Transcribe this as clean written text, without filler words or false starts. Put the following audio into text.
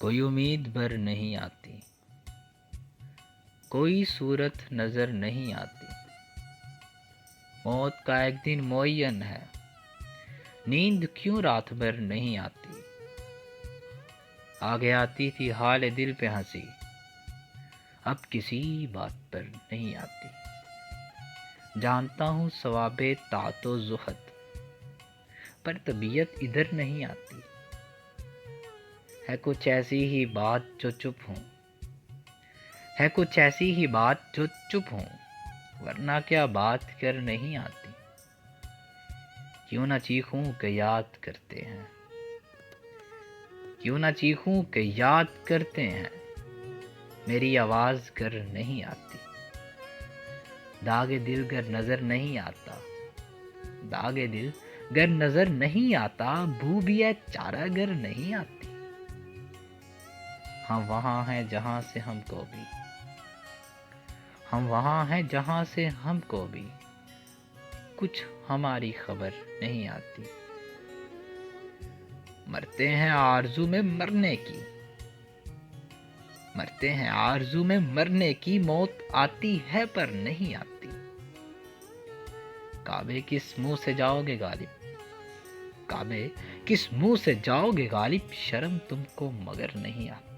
کوئی امید بھر نہیں آتی، کوئی صورت نظر نہیں آتی۔ موت کا ایک دن معین ہے، نیند کیوں رات بھر نہیں آتی؟ آگے آتی تھی حال دل پہ ہنسی، اب کسی بات پر نہیں آتی۔ جانتا ہوں ثواب طاعت و زہد، پر طبیعت ادھر نہیں آتی۔ ہے کچھ ایسی ہی بات جو چپ ہوں، ہے کچھ ایسی ہی بات جو چپ ہوں، ورنہ کیا بات کر نہیں آتی۔ کیوں نہ چیخوں کہ یاد کرتے ہیں، کیوں نہ چیخوں کہ یاد کرتے ہیں، میری آواز کر نہیں آتی۔ داغ دل گر نظر نہیں آتا، داغ دل گر نظر نہیں آتا، بو بھی ہے چارہ گر نہیں آتی۔ ہم وہاں ہیں جہاں سے ہم کو بھی، ہم وہاں ہیں جہاں سے ہم کو بھی کچھ ہماری خبر نہیں آتی۔ مرتے ہیں آرزو میں مرنے کی، مرتے ہیں آرزو میں مرنے کی، موت آتی ہے پر نہیں آتی۔ کعبے کس منہ سے جاؤ گے غالب، کعبے کس منہ سے جاؤ گے غالب، شرم تم کو مگر نہیں آتی۔